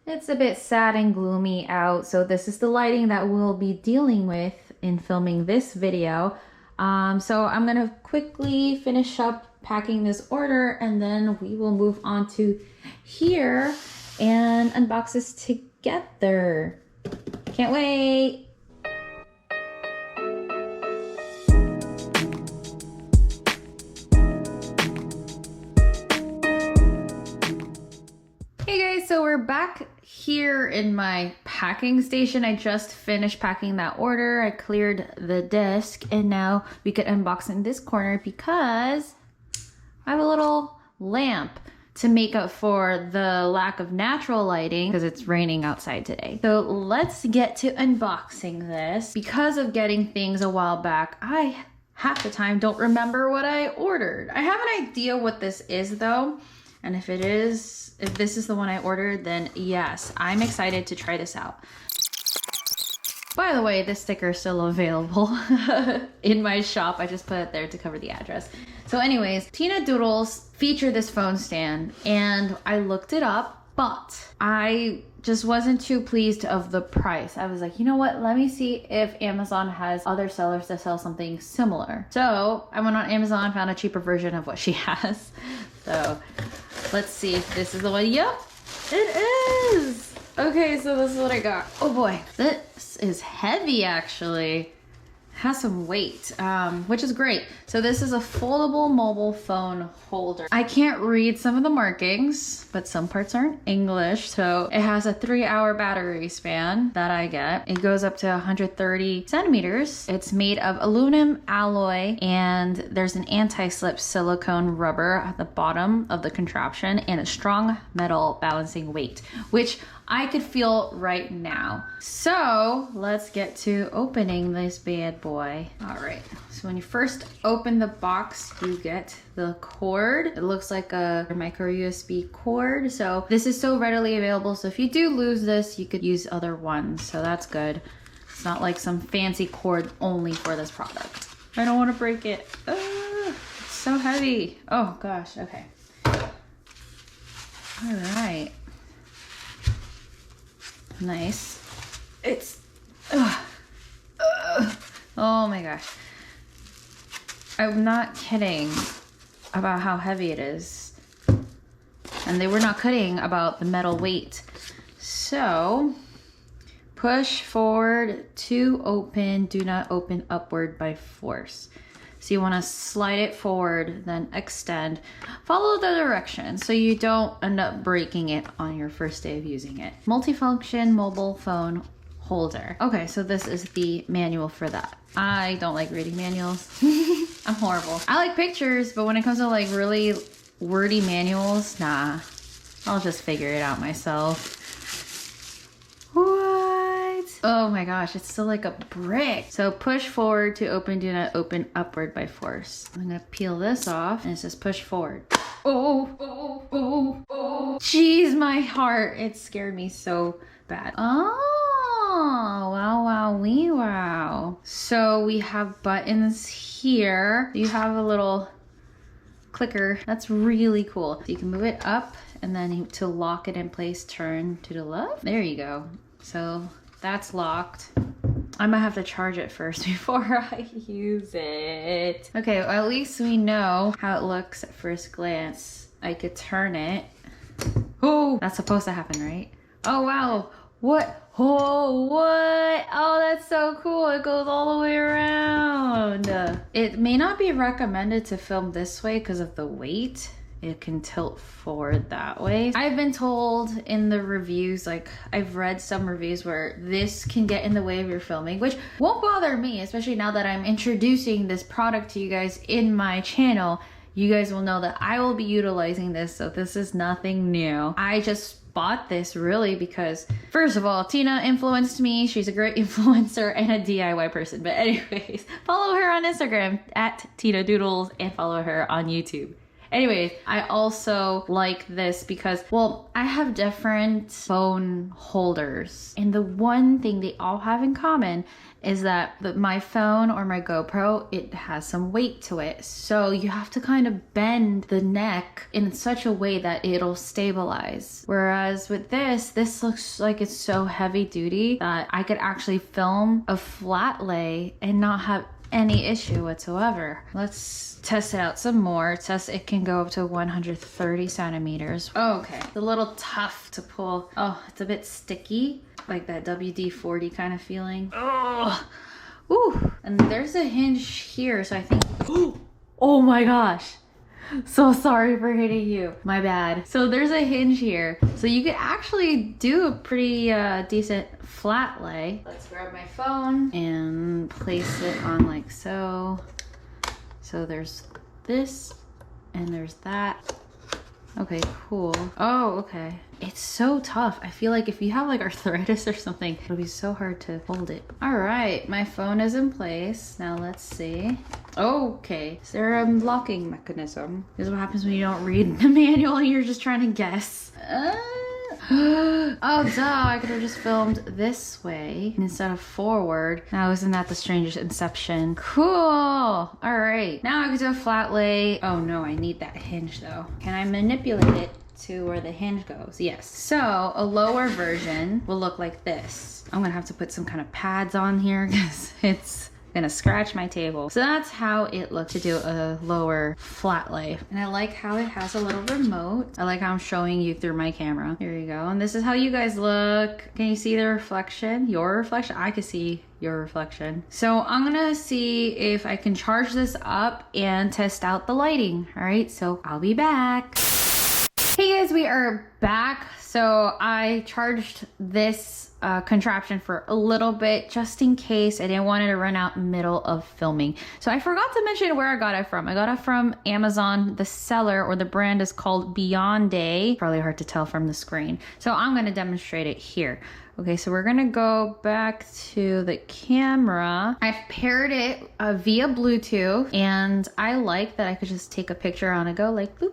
It's a bit sad and gloomy out, so this is the lighting that we'll be dealing with in filming this video. So I'm gonna quickly finish up packing this order and then we will move on to here and unbox this together. Can't wait! Hey guys, so we're back here in my packing station. I just finished packing that order. I cleared the desk and now we could unbox in this corner because I have a little lamp to make up for the lack of natural lighting because it's raining outside today. So let's get to unboxing this. Because of getting things a while back, I half the time don't remember what I ordered. I have an idea what this is though. And if this is the one I ordered, then yes, I'm excited to try this out. By the way, this sticker is still available in my shop. I just put it there to cover the address. So anyways, Tina Doodles featured this phone stand and I looked it up, but I just wasn't too pleased of the price. I was like, you know what? Let me see if Amazon has other sellers that sell something similar. So I went on Amazon, found a cheaper version of what she has. So let's see if this is the one. Yep, it is. Okay, so this is what I got. Oh boy, this is heavy actually. Has some weight, which is great. So this is a foldable mobile phone holder. I can't read some of the markings, but some parts are in English. So it has a 3-hour battery span that I get. It goes up to 130 centimeters. It's made of aluminum alloy and there's an anti-slip silicone rubber at the bottom of the contraption and a strong metal balancing weight, which I could feel right now. So let's get to opening this bad boy. All right, so when you first open the box, you get the cord. It looks like a micro USB cord. So this is so readily available. So if you do lose this, you could use other ones. So that's good. It's not like some fancy cord only for this product. I don't want to break it. It's so heavy. Oh gosh, okay. All right. Nice. It's oh my gosh, I'm not kidding about how heavy it is, and they were not kidding about the metal weight. So push forward to open, do not open upward by force. So you want to slide it forward, then extend. Follow the directions so you don't end up breaking it on your first day of using it. Multifunction mobile phone holder. Okay, so this is the manual for that. I don't like reading manuals. I'm horrible. I like pictures, but when it comes to like really wordy manuals, nah. I'll just figure it out myself. Oh my gosh, it's still like a brick. So push forward to open, do not open upward by force. I'm gonna peel this off and it says push forward. Oh. Jeez, my heart. It scared me so bad. Oh, wow. So we have buttons here. You have a little clicker. That's really cool. So you can move it up and then to lock it in place, turn to the left. There you go. So that's locked. I might have to charge it first before I use it. Okay, well, at least we know how it looks at first glance. I could turn it. Oh, that's supposed to happen, right? Oh, wow. What? Oh, what? Oh, that's so cool. It goes all the way around. It may not be recommended to film this way because of the weight. It can tilt forward that way. I've been told in the reviews, like I've read some reviews where this can get in the way of your filming, which won't bother me, especially now that I'm introducing this product to you guys in my channel. You guys will know that I will be utilizing this, so this is nothing new. I just bought this really because, first of all, Tina influenced me. She's a great influencer and a DIY person. But anyways, follow her on Instagram at Tina Doodles and follow her on YouTube. Anyways, I also like this because, well, I have different phone holders. And the one thing they all have in common is that my phone or my GoPro, it has some weight to it. So you have to kind of bend the neck in such a way that it'll stabilize. Whereas with this looks like it's so heavy duty that I could actually film a flat lay and not have any issue whatsoever. Let's test it out some more. It can go up to 130 centimeters. Oh, okay, it's a little tough to pull. Oh, it's a bit sticky, like that WD-40 kind of feeling. Oh, ooh, and there's a hinge here, so I think, oh my gosh. So sorry for hitting you. My bad. So there's a hinge here. So you could actually do a pretty decent flat lay. Let's grab my phone and place it on like so. So there's this and there's that. Okay, cool. Oh, okay. It's so tough. I feel like if you have like arthritis or something, it'll be so hard to hold it. All right, my phone is in place. Now let's see. Okay, is there a locking mechanism? This is what happens when you don't read the manual and you're just trying to guess. Oh, duh, I could have just filmed this way instead of forward. Now, isn't that the strangest inception? Cool. All right, now I can do a flat lay. Oh no, I need that hinge though. Can I manipulate it to where the hinge goes? Yes. So a lower version will look like this. I'm gonna have to put some kind of pads on here because it's gonna scratch my table. So that's how it looks to do a lower flat lay. And I like how it has a little remote. I like how I'm showing you through my camera. Here you go. And this is how you guys look. Can you see the reflection? Your reflection? I can see your reflection. So I'm gonna see if I can charge this up and test out the lighting. All right, so I'll be back. Hey guys, we are back. So I charged this contraption for a little bit just in case I didn't want it to run out in the middle of filming. So I forgot to mention where I got it from. I got it from Amazon. The seller or the brand is called Beyonday. Probably hard to tell from the screen. So I'm gonna demonstrate it here. Okay, so we're gonna go back to the camera. I've paired it via Bluetooth, and I like that I could just take a picture on a go, like boop,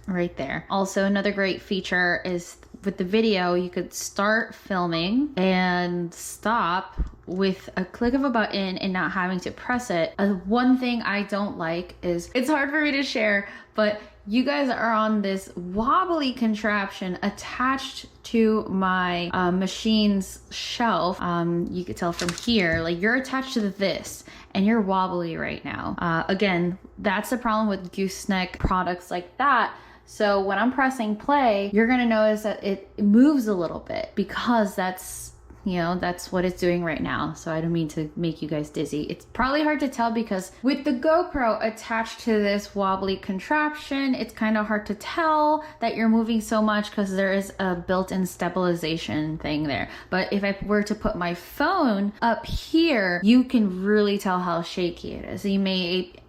right there. Also, another great feature is with the video, you could start filming and stop with a click of a button and not having to press it. One thing I don't like is, it's hard for me to share, but you guys are on this wobbly contraption attached to my machine's shelf. You could tell from here, like you're attached to this and you're wobbly right now. Again, that's the problem with gooseneck products like that. So when I'm pressing play, you're gonna notice that it moves a little bit because that's, you know, that's what it's doing right now. So I don't mean to make you guys dizzy. It's probably hard to tell because with the GoPro attached to this wobbly contraption, it's kind of hard to tell that you're moving so much because there is a built-in stabilization thing there. But if I were to put my phone up here, you can really tell how shaky it is.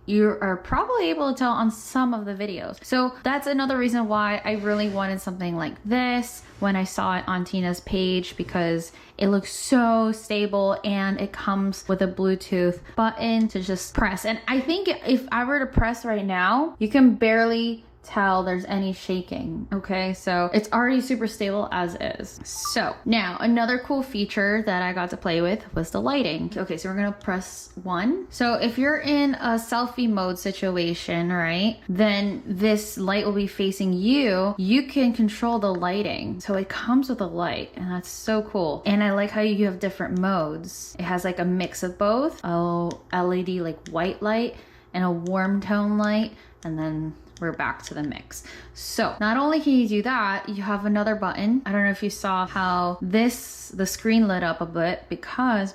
You are probably able to tell on some of the videos. So that's another reason why I really wanted something like this when I saw it on Tina's page, because it looks so stable and it comes with a Bluetooth button to just press. And I think if I were to press right now, you can barely tell there's any shaking. Okay, so it's already super stable as is. So now another cool feature that I got to play with was the lighting. Okay, so we're gonna press 1. So if you're in a selfie mode situation, right, then this light will be facing you. You can control the lighting. So it comes with a light, and that's so cool. And I like how you have different modes. It has like a mix of both, a LED like white light and a warm tone light, and then we're back to the mix. So not only can you do that, you have another button. I don't know if you saw how the screen lit up a bit, because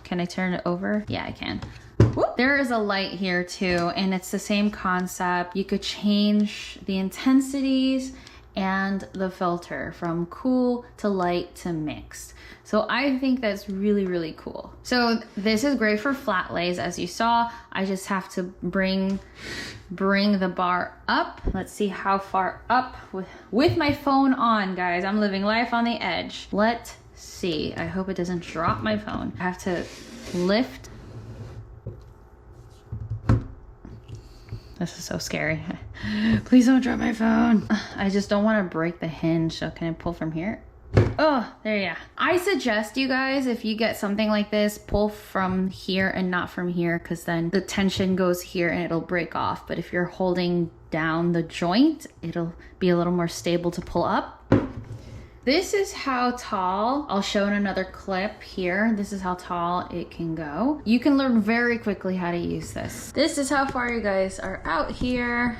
can I turn it over? Yeah, I can. Whoop. There is a light here too, and it's the same concept. You could change the intensities and the filter from cool to light to mixed. So I think that's really, really cool. So this is great for flat lays. As you saw, I just have to bring the bar up. Let's see how far up with my phone on, guys. I'm living life on the edge. Let's see. I hope it doesn't drop my phone. I have to lift. this is so scary. Please don't drop my phone. I just don't want to break the hinge. So can I pull from here? Oh, there you go. I suggest you guys, if you get something like this, pull from here and not from here, because then the tension goes here and it'll break off. But if you're holding down the joint, it'll be a little more stable to pull up. This is how tall, I'll show in another clip here. This is how tall it can go. You can learn very quickly how to use this. This is how far you guys are out here.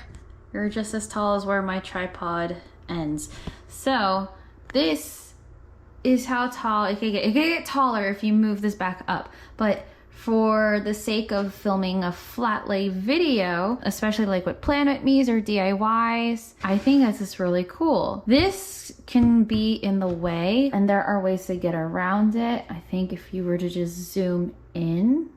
You're just as tall as where my tripod ends. So this is how tall it can get. It can get taller if you move this back up, but for the sake of filming a flat lay video, especially like with Planet Me's or DIYs, I think this is really cool. This can be in the way and there are ways to get around it. I think if you were to just zoom in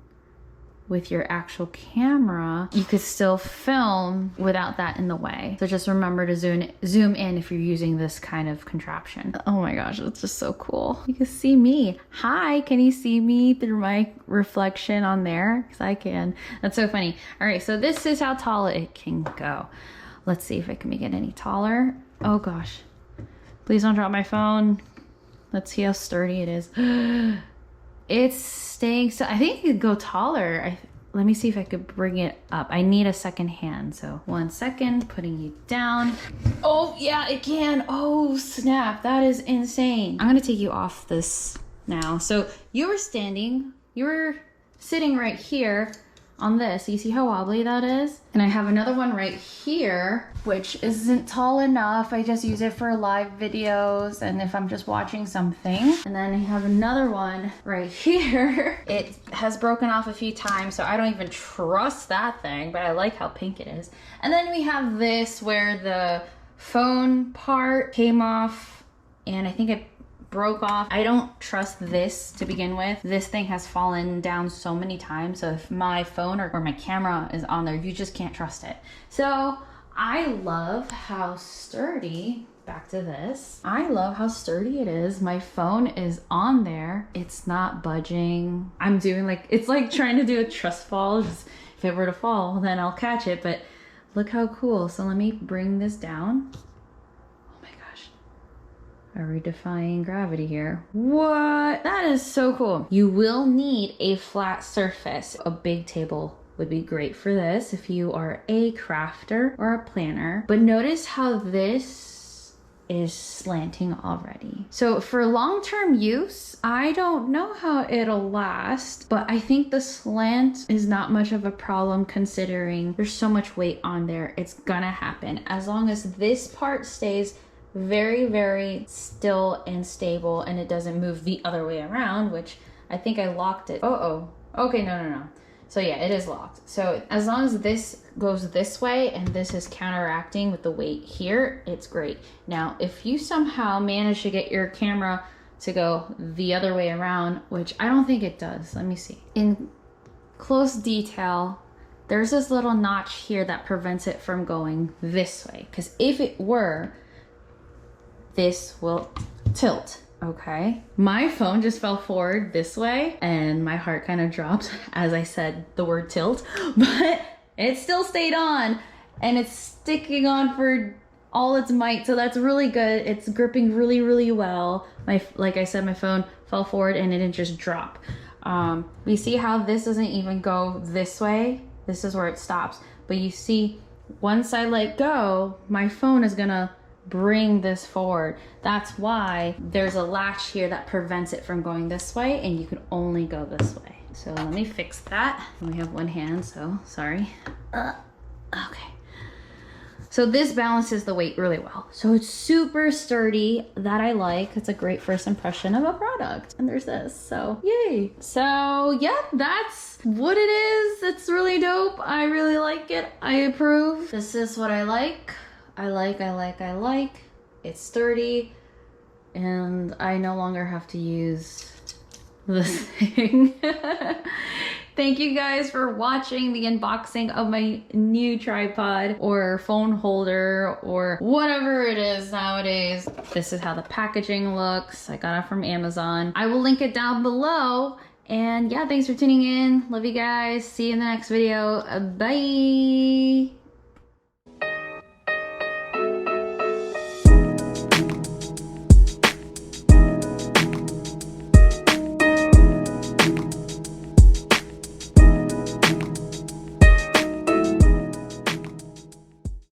with your actual camera, you could still film without that in the way. So just remember to zoom in if you're using this kind of contraption. Oh my gosh, that's just so cool. You can see me. Hi, can you see me through my reflection on there? Because I can. That's so funny. All right, so this is how tall it can go. Let's see if I can make it any taller. Oh gosh. Please don't drop my phone. Let's see how sturdy it is. It's staying, so I think it could go taller. Let me see if I could bring it up. I need a second hand, so 1 second, putting you down. Oh yeah, it can. Oh snap, that is insane. I'm gonna take you off this now. So you were sitting right here on this. You see how wobbly that is? And I have another one right here, which isn't tall enough. I just use it for live videos and if I'm just watching something. And then I have another one right here. It has broken off a few times, so I don't even trust that thing, but I like how pink it is. And then we have this where the phone part came off and I think it broke off. I don't trust this to begin with. This thing has fallen down so many times, so if my phone or my camera is on there, you just can't trust it. So I love how sturdy, back to this, I love how sturdy it is. My phone is on there. It's not budging. I'm doing like, it's like trying to do a trust fall. Just, if it were to fall, then I'll catch it, but look how cool. So let me bring this down. Are we defying gravity here? What? That is so cool. You will need a flat surface. A big table would be great for this if you are a crafter or a planner. But notice how this is slanting already. So for long-term use, I don't know how it'll last, but I think the slant is not much of a problem considering there's so much weight on there. It's gonna happen. As long as this part stays very, very still and stable and it doesn't move the other way around, which I think I locked it. Okay, no. So yeah, it is locked. So as long as this goes this way and this is counteracting with the weight here, it's great. Now, if you somehow manage to get your camera to go the other way around, which I don't think it does, let me see. In close detail, there's this little notch here that prevents it from going this way. Because if it were, this will tilt, okay? My phone just fell forward this way and my heart kind of dropped as I said the word tilt, but it still stayed on and it's sticking on for all its might, so that's really good. It's gripping really, really well. Like I said, my phone fell forward and it didn't just drop. We see how this doesn't even go this way. This is where it stops, but you see, once I let go, my phone is gonna bring this forward. That's why there's a latch here that prevents it from going this way and you can only go this way. So let me fix that. I only have one hand, so sorry. Okay. So this balances the weight really well. So it's super sturdy, that I like. It's a great first impression of a product. And there's this, so yay. So yeah, that's what it is. It's really dope. I really like it. I approve. This is what I like. I like. It's sturdy and I no longer have to use this thing. Thank you guys for watching the unboxing of my new tripod or phone holder or whatever it is nowadays. This is how the packaging looks. I got it from Amazon. I will link it down below. And yeah, thanks for tuning in. Love you guys. See you in the next video. Bye.